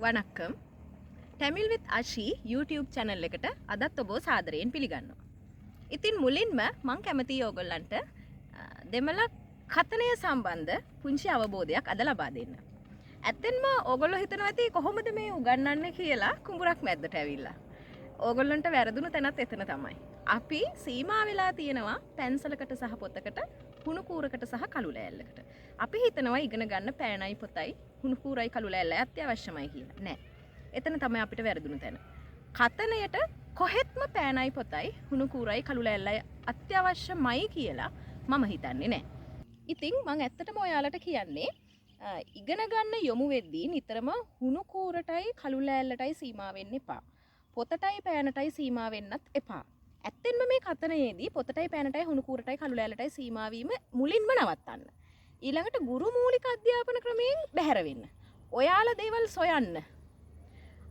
වණක්කම් Tamil with Ashi YouTube channel එකට අදත් ඔබව සාදරයෙන් පිළිගන්නවා. ඉතින් මුලින්ම මම කැමතියි ඔයගොල්ලන්ට දෙමළ කතනය සම්බන්ධ පුංචි අවබෝධයක් අද ලබා දෙන්න. ඇත්තෙන්ම ඔයගොල්ලෝ හිතනවා ඇති කොහොමද මේ උගන්වන්නේ කියලා කුඹුරක් මැද්දට ඇවිල්ලා. ඕගොල්ලන්ට වැරදුණු තැනත් එතන තමයි. අපි සීමා වෙලා තියෙනවා පැන්සලකට සහ පොතකට, හුණු කූරකට සහ කළු ලෑල්ලකට. අපි හිතනවා ඉගෙන ගන්න පෑනයි පොතයි, හුණු කූරයි කළු ලෑල්ලයි අත්‍යවශ්‍යමයි කියලා. නෑ. එතන තමයි අපිට වැරදුණු තැන. කතනයට කොහෙත්ම පෑනයි පොතයි, හුණු කූරයි කළු ලෑල්ලයි අත්‍යවශ්‍යමයි කියලා මම හිතන්නේ නෑ. ඉතින් මම ඇත්තටම ඔයාලට කියන්නේ ඉගෙන ගන්න යොමු වෙද්දී නිතරම හුණු කූරටයි කළු ලෑල්ලටයි සීමා වෙන්න එපා. පොතටයි පෑනටයි සීමා වෙන්නත් එපා. ඇත්තෙන්ම මේ කතනයේදී පොතටයි පෑනටයි හුණු කූරටයි කළු ලෑල්ලටයි සීමා වීම මුලින්ම නවත්තන්න. ඊළඟට ගුරු මූලික අධ්‍යාපන ක්‍රමයෙන් බැහැර වෙන්න. ඔයාලා දේවල් සොයන්න.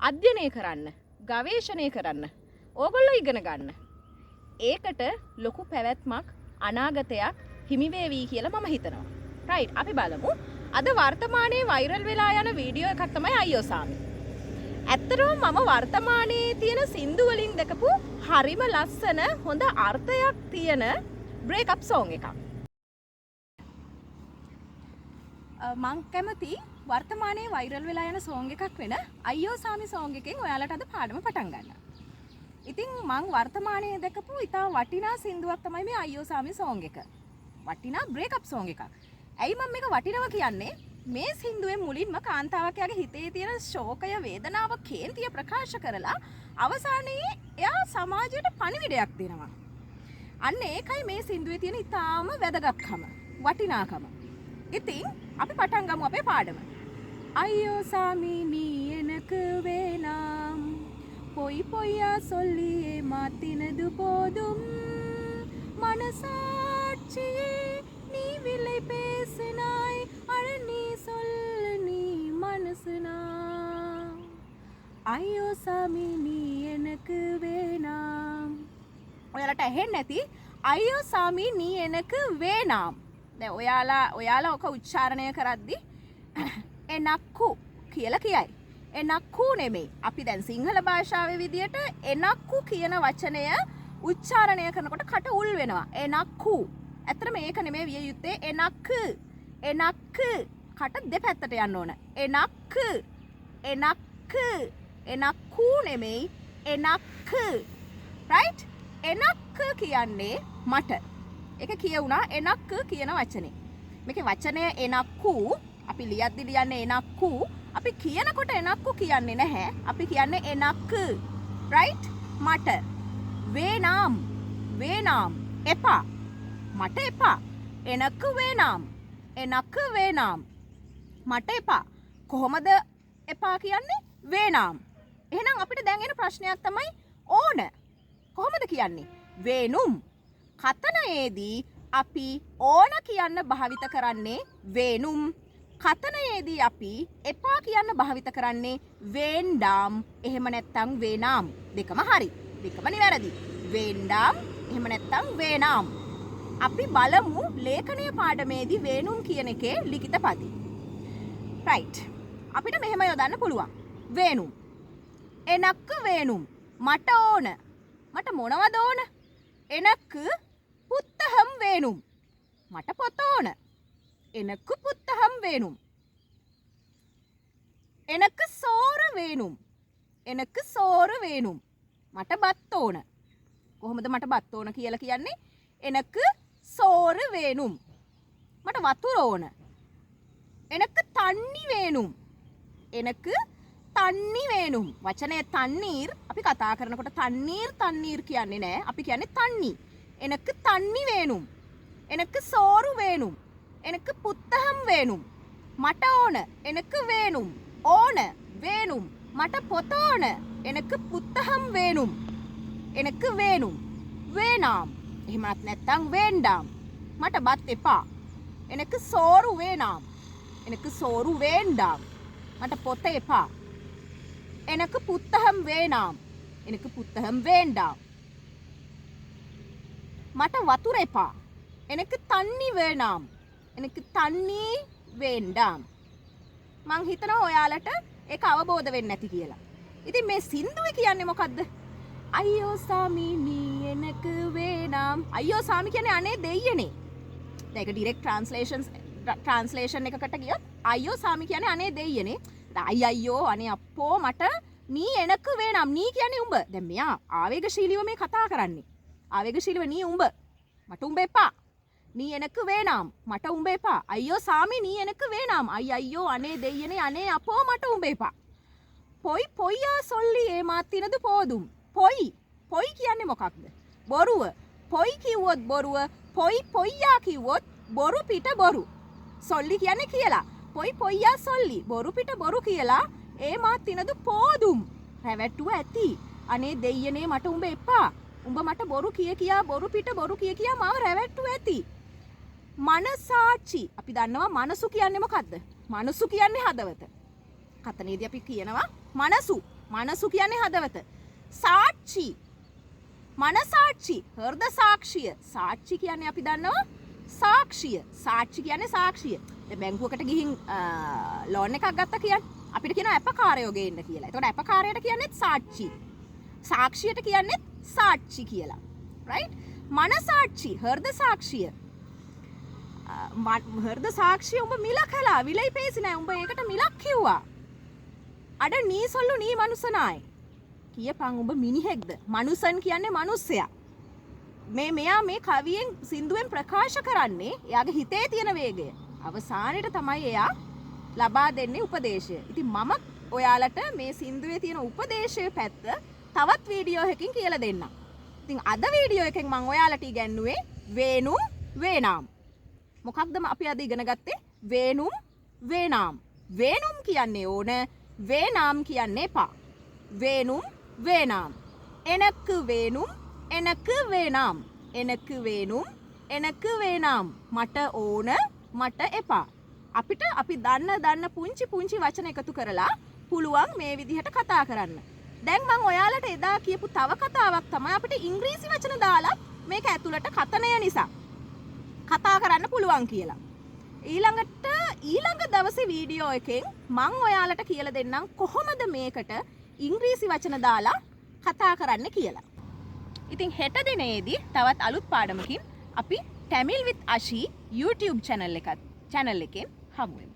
අධ්‍යයනය කරන්න. ගවේෂණය කරන්න. ඕගොල්ලෝ ඉගෙන ගන්න. ඒකට ලොකු පැවැත්මක් අනාගතයක් හිමි වේවි කියලා මම හිතනවා. රයිට් අපි බලමු. අද වර්තමානයේ වෛරල් වෙලා යන වීඩියෝ එකක් තමයි අයියෝ සාමි. ඇත්තටම මම වර්තමානයේ තියෙන සින්දු වලින් දැකපු හරිම ලස්සන හොඳ අර්ථයක් තියෙන බ්‍රේක්අප් සෝං එකක්. මං කැමති වර්තමානයේ වෛරල් වෙලා යන සෝං එකක් වෙන අයියෝ සාමි සෝං එකෙන් ඔයාලට අද පාඩම පටන් ගන්න. ඉතින් මං වර්තමානයේ දැකපු ඉතා වටිනා සින්දුවක් තමයි මේ අයියෝ සාමි සෝං එක. වටිනා බ්‍රේක්අප් සෝං එකක්. ඇයි මම මේක වටිනවා කියන්නේ? මේ සින්දුවේ මුලින්ම කාන්තාවක් යාගේ හිතේ තියෙන ශෝකය, වේදනාව, කේන්තිය ප්‍රකාශ කරලා අවසානයේ එයා සමාජයට පණිවිඩයක් දෙනවා. අන්න ඒකයි මේ සින්දුවේ තියෙන ඉතාම වැදගත්කම, වටිනාකම. ඉතින් අපි පටන් ගමු අපේ පාඩම. අයියෝ சாமி நீ எனக்கு வேணாம் பொய் பொய்யா சொல்லியே மாத்தினது போதும் மனசாட்சியே நீ விலை பேசினாய் அழனி சொல் நீ மனசுனா අයියෝ சாமி நீ எனக்கு வேணாம். ඔයාලට ඇහෙන්නේ නැති අයියෝ சாமி நீ எனக்கு வேணாம். දැන් ඔයාලා ඔක උච්චාරණය කරද්දි එනක්කු කියලා කියයි. එනක්කු නෙමෙයි. අපි දැන් සිංහල භාෂාවේ විදියට එනක්කු කියන වචනය උච්චාරණය කරනකොට කට උල් වෙනවා. එනක්කු. ඇත්තටම ඒක නෙමෙයි විය යුත්තේ එනක්. එනක් කට දෙපැත්තට යන්න ඕන. එනක්. එනක්. එනක්කු නෙමෙයි එනක්. රයිට්? එනක් කියන්නේ මට. ඒක කියුණා එනක් කියන වචනේ. මේකේ වචනය එනක්කු අපි ලියද්දි ලියන්නේ එනක්කු. අපි කියනකොට එනක්කු කියන්නේ නැහැ. අපි කියන්නේ එනක්. රයිට්? මට. වේනාම්. වේනාම්. එපා. මට එපා. එනක් වේනාම්. එනක් වේනාම්. මට එපා. කොහොමද එපා කියන්නේ? වේනාම්. එහෙනම් අපිට දැන් එන ප්‍රශ්නයක් තමයි ඕන. කොහොමද කියන්නේ? වේනුම්. කතනයේදී අපි ඕන කියන්න භාවිත කරන්නේ වේනුම්. කතනයේදී අපි එපා කියන්න භාවිත කරන්නේ වේන්ඩාම්. එහෙම නැත්නම් වේනාම්. දෙකම හරි. දෙකම නිවැරදි. වේන්ඩාම් එහෙම නැත්නම් වේනාම්. අපි බලමු ලේඛනීය පාඩමේදී වේනුම් කියන එකේ ලිඛිත පදි. රයිට්. අපිට මෙහෙම යොදන්න පුළුවන්. වේනුම්. එනක් වේනුම්. මට ඕන. මට මොනවද ඕන? එනක් පුත්තහම් වේනුම්. මට පොත ඕන. එනක් පුත්තහම් වේනුම්. එනක් සෝර වේනුම්. එනක් සෝර වේනුම්. මට බත් ඕන. කොහොමද මට බත් ඕන කියලා කියන්නේ? එනක් සෝර වේනුම්. මට වතුර ඕන. එනක් තන්නි වේනුම්. එනක් තන්නි වේනුම්. වචනය තන්නීර් අපි කතා කරනකොට තන්නීර් කියන්නේ නෑ. අපි කියන්නේ තන්නි. එනක් තන්නි වේනුම්. එනක් සෝරු වේනුම්. එනක් පුත්තහම් වේනුම්. මට ඕන. එනක් වේනුම්. ඕන වේනුම්. මට පොත ඕන. එනක් පුත්තහම් වේනුම්. එනක් වේනුම්. වේනාම්. එහෙමත් නැත්නම් වේන්ඩාම්. මට බත් එපා. එනක් සෝරු වේනාම්. එනක් සෝරු වේන්ඩාම්. මට පොත එපා. එනක පුත්තහම් වේනාම්. එනක පුත්තහම් වේන්ඩාම්. මට වතුර එපා. එනක තන්නි වේනාම්. එනක තන්නි වේන්ඩාම්. මං හිතනවා ඔයාලට ඒක අවබෝධ වෙන්නේ නැති කියලා. ඉතින් මේ සින්දුවේ කියන්නේ මොකද්ද? අයියෝ සාමි නී එනක වේනම්. අයියෝ සාමි කියන්නේ අනේ දෙයියනේ. දැන් ඒක ඩිරෙක්ට් ට්‍රාන්ස්ලේෂන් එකකට ගියොත් අයියෝ සාමි කියන්නේ අනේ දෙයියනේ. අයියෝ අනේ අප්පෝ මට නී එනක වේනම්. නී කියන්නේ උඹ. දැන් මෙයා ආවේගශීලීව මේ කතා කරන්නේ. ආවේගශීලීව නී උඹ. මට උඹ එපා. නී එනක වේනම්. මට උඹ එපා. අයියෝ සාමි නී එනක වේනම්. අයියෝ අනේ දෙයියනේ අනේ අපෝ මට උඹ එපා. පොයි පොයියා සොල්ලි ඒමාත්තිනද පෝදුම්. පොයි කියන්නේ මොකක්ද? බොරුව. පොයි කිව්වොත් බොරුව. පොයි පොයියා කිව්වොත් බොරු පිට බොරු. සොල්ලි කියන්නේ කියලා. පොයි පොයියා සොල්ලි. බොරු පිට බොරු කියලා ඒමාත්තිනද පෝදුම්. රැවැට්ටුව ඇති. අනේ දෙයියනේ මට උඹ එපා. උඹ මට බොරු කියා බොරු පිට බොරු කියා මාව රැවැට්ටුව ඇති. මනසාචි. අපි දන්නවා මනසු කියන්නේ මොකද්ද? මනසු කියන්නේ හදවත. කතනේදී අපි කියනවා මනසු කියන්නේ හදවත. සාක්ෂි. මනසාක්ෂි. හෘද සාක්ෂිය. සාක්ෂි කියන්නේ අපි දන්නවා සාක්ෂිය. සාක්ෂි කියන්නේ සාක්ෂිය. දැන් බැංකුවකට ගිහින් ලෝන් එකක් ගත්තා කියන්නේ අපිට කියනවා අපකාරයෝ ගේන්න කියලා. එතකොට අපකාරයට කියන්නේත් සාක්ෂි. සාක්ෂියට කියන්නේත් සාක්ෂි කියලා. රයිට්? මනසාක්ෂි. හෘද සාක්ෂිය. හෘද සාක්ෂිය උඹ මිල කළා. විලයි පේසි නෑ. උඹ ඒකට මිලක් කිව්වා. අඩ නී සොල්ලු නී මනුසනායි. කියපන් උඹ මිනිහෙක්ද? මනුසන් කියන්නේ මිනිස්සයා. මෙයා මේ කවියෙන් සින්දුවෙන් ප්‍රකාශ කරන්නේ එයාගේ හිතේ තියෙන වේගය. අවසානයේ තමයි එයා ලබා දෙන්නේ උපදේශය. ඉතින් මම ඔයාලට මේ සින්දුවේ තියෙන උපදේශයේ පැත්ත තවත් වීඩියෝ එකකින් කියලා දෙන්නම්. ඉතින් අද වීඩියෝ එකෙන් මම ඔයාලට ඉගැන්නුවේ වේනුම් වේනාම්. මොකක්ද අපි අද ඉගෙන ගත්තේ? වේනුම් වේනාම්. වේනුම් කියන්නේ ඕන, වේනාම් කියන්නේ එපා. වේනුම් වේනාම්. එනක වේනුම් එනක වේනාම්. එනක වේනුම් එනක වේනාම්. මට ඕන මට එපා. අපිට අපි දන්න පුංචි වචන එකතු කරලා පුළුවන් මේ විදිහට කතා කරන්න. දැන් මම ඔයාලට එදා කියපු තව කතාවක් තමයි අපිට ඉංග්‍රීසි වචන දාලා මේක ඇතුළට කතනය නිසා කතා කරන්න පුළුවන් කියලා. ඊළඟ දවසේ වීඩියෝ එකෙන් මම ඔයාලට කියලා දෙන්නම් කොහොමද මේකට ඉංග්‍රීසි වචන දාලා කතා කරන්න කියලා. ඉතින් හෙට දිනේදී තවත් අලුත් පාඩමකින් අපි Tamil with Ashi YouTube channel එකෙන් හමු වෙමු.